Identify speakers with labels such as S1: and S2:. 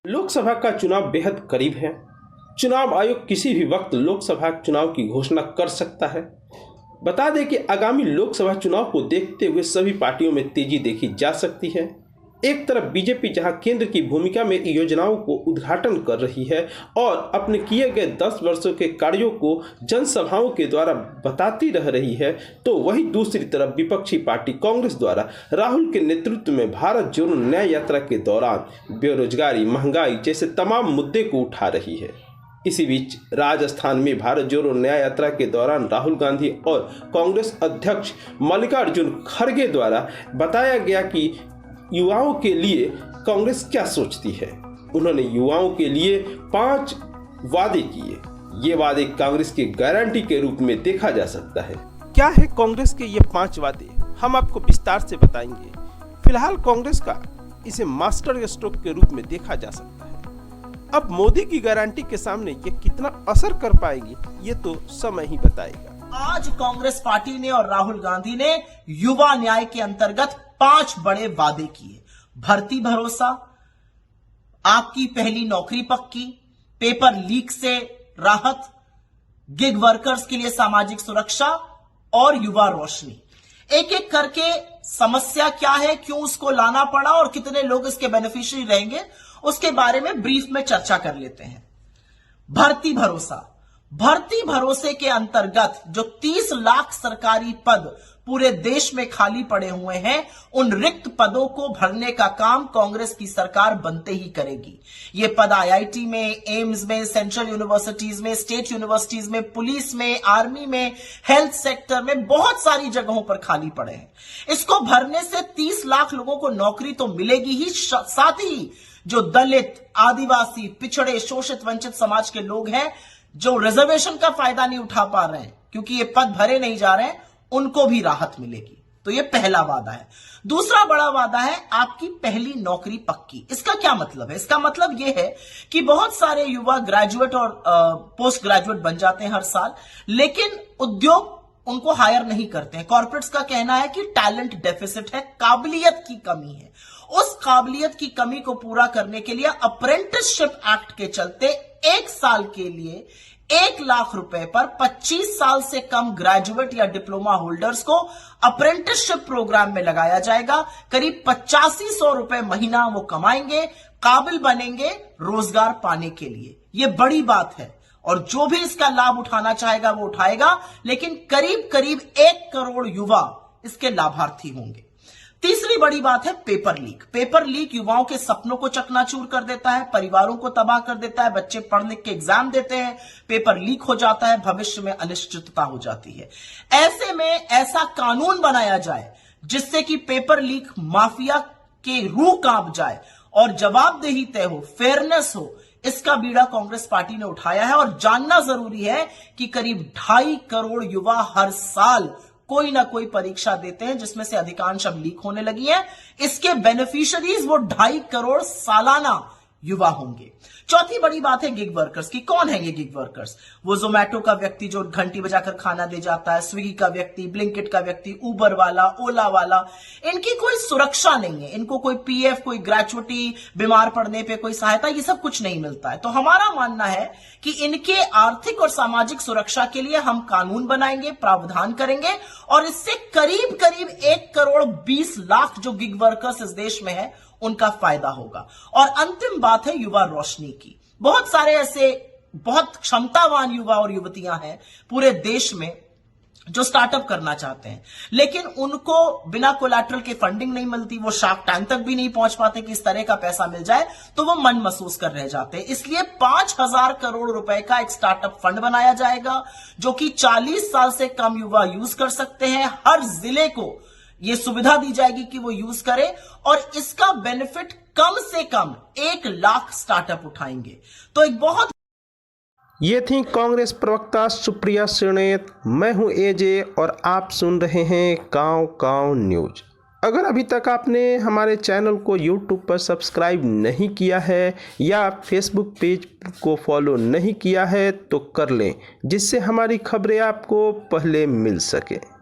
S1: लोकसभा का चुनाव बेहद करीब है। चुनाव आयोग किसी भी वक्त लोकसभा चुनाव की घोषणा कर सकता है। बता दें कि आगामी लोकसभा चुनाव को देखते हुए सभी पार्टियों में तेजी देखी जा सकती है। एक तरफ बीजेपी जहां केंद्र की भूमिका में योजनाओं को उद्घाटन कर रही है और अपने किए गए 10 वर्षों के कार्यों को जनसभाओं के द्वारा बताती रह रही है, तो वहीं दूसरी तरफ विपक्षी पार्टी कांग्रेस द्वारा राहुल के नेतृत्व में भारत जोड़ो न्याय यात्रा के दौरान बेरोजगारी, महंगाई जैसे तमाम मुद्दे को उठा रही है। इसी बीच राजस्थान में भारत जोड़ो न्याय यात्रा के दौरान राहुल गांधी और कांग्रेस अध्यक्ष मल्लिकार्जुन खड़गे द्वारा बताया गया कि युवाओं के लिए कांग्रेस क्या सोचती है। उन्होंने युवाओं के लिए 5 वादे किए। ये वादे कांग्रेस की गारंटी के रूप में देखा जा सकता है। क्या है कांग्रेस के ये 5 वादे, हम आपको विस्तार से बताएंगे। फिलहाल कांग्रेस का इसे मास्टर स्ट्रोक के रूप में देखा जा सकता है। अब मोदी की गारंटी के सामने ये कितना असर कर पाएगी, ये तो समय ही बताएगा।
S2: आज कांग्रेस पार्टी ने और राहुल गांधी ने युवा न्याय के अंतर्गत 5 बड़े वादे किए। भर्ती भरोसा, आपकी पहली नौकरी पक्की, पेपर लीक से राहत, गिग वर्कर्स के लिए सामाजिक सुरक्षा और युवा रोशनी। एक एक करके समस्या क्या है, क्यों उसको लाना पड़ा और कितने लोग इसके बेनिफिशियरी रहेंगे, उसके बारे में ब्रीफ में चर्चा कर लेते हैं। भर्ती भरोसा, भर्ती भरोसे के अंतर्गत जो 30 लाख सरकारी पद पूरे देश में खाली पड़े हुए हैं, उन रिक्त पदों को भरने का काम कांग्रेस की सरकार बनते ही करेगी। ये पद आईआईटी में, एम्स में, सेंट्रल यूनिवर्सिटीज में, स्टेट यूनिवर्सिटीज में, पुलिस में, आर्मी में, हेल्थ सेक्टर में, बहुत सारी जगहों पर खाली पड़े हैं। इसको भरने से 30 लाख लोगों को नौकरी तो मिलेगी ही, साथ ही जो दलित, आदिवासी, पिछड़े, शोषित, वंचित समाज के लोग हैं, जो रिजर्वेशन का फायदा नहीं उठा पा रहे हैं क्योंकि ये पद भरे नहीं जा रहे हैं, उनको भी राहत मिलेगी। तो ये पहला वादा है। दूसरा बड़ा वादा है आपकी पहली नौकरी पक्की। इसका क्या मतलब है? इसका मतलब ये है कि बहुत सारे युवा ग्रेजुएट और पोस्ट ग्रेजुएट बन जाते हैं हर साल, लेकिन उद्योग उनको हायर नहीं करते हैं। कॉर्पोरेट्स का कहना है कि टैलेंट डेफिसिट है, काबिलियत की कमी है। उस काबिलियत की कमी को पूरा करने के लिए अप्रेंटिसशिप एक्ट के चलते 1 साल के लिए 1 लाख रुपए पर 25 साल से कम ग्रेजुएट या डिप्लोमा होल्डर्स को अप्रेंटिसशिप प्रोग्राम में लगाया जाएगा। करीब 8500 रुपए महीना वो कमाएंगे, काबिल बनेंगे रोजगार पाने के लिए। ये बड़ी बात है और जो भी इसका लाभ उठाना चाहेगा वो उठाएगा, लेकिन करीब करीब 1 करोड़ युवा इसके लाभार्थी होंगे। तीसरी बड़ी बात है पेपर लीक। पेपर लीक युवाओं के सपनों को चकनाचूर कर देता है, परिवारों को तबाह कर देता है। बच्चे पढ़ लिख के एग्जाम देते हैं, पेपर लीक हो जाता है, भविष्य में अनिश्चितता हो जाती है। ऐसे में ऐसा कानून बनाया जाए जिससे कि पेपर लीक माफिया के रूह कांप जाए और जवाबदेही तय हो, फेयरनेस हो। इसका बीड़ा कांग्रेस पार्टी ने उठाया है और जानना जरूरी है कि करीब 2.5 करोड़ युवा हर साल कोई ना कोई परीक्षा देते हैं, जिसमें से अधिकांश अब लीक होने लगी है। इसके बेनिफिशियरीज वो 2.5 करोड़ सालाना युवा होंगे। चौथी बड़ी बात है गिग वर्कर्स की। कौन है ये गिग वर्कर्स? वो जोमैटो का व्यक्ति जो घंटी बजाकर खाना दे जाता है, स्विगी का व्यक्ति, ब्लिंकिट का व्यक्ति, उबर वाला, ओला वाला। इनकी कोई सुरक्षा नहीं है, इनको कोई पीएफ, कोई ग्रेचुइटी, बीमार पड़ने पे कोई सहायता, ये सब कुछ नहीं मिलता है। तो हमारा मानना है कि इनके आर्थिक और सामाजिक सुरक्षा के लिए हम कानून बनाएंगे, प्रावधान करेंगे और इससे करीब करीब 1 करोड़ 20 लाख जो गिग वर्कर्स इस देश में है उनका फायदा होगा। और अंतिम बात है युवा रोशनी की। बहुत सारे ऐसे बहुत क्षमतावान युवा और युवतियां हैं पूरे देश में जो स्टार्टअप करना चाहते हैं, लेकिन उनको बिना कोलैटरल के फंडिंग नहीं मिलती। वो शार्क टैंक तक भी नहीं पहुंच पाते कि इस तरह का पैसा मिल जाए, तो वो मन महसूस कर रह जाते हैं। इसलिए 5000 करोड़ रुपए का एक स्टार्टअप फंड बनाया जाएगा जो कि 40 साल से कम युवा यूज कर सकते हैं। हर जिले को ये सुविधा दी जाएगी कि वो यूज करें और इसका बेनिफिट कम से कम 1 लाख स्टार्टअप उठाएंगे। तो एक बहुत
S1: ये थी कांग्रेस प्रवक्ता सुप्रिया श्रीनेत। मैं हूं एजे और आप सुन रहे हैं गांव गांव न्यूज। अगर अभी तक आपने हमारे चैनल को यूट्यूब पर सब्सक्राइब नहीं किया है या फेसबुक पेज को फॉलो नहीं किया है तो कर लें, जिससे हमारी खबरें आपको पहले मिल सके।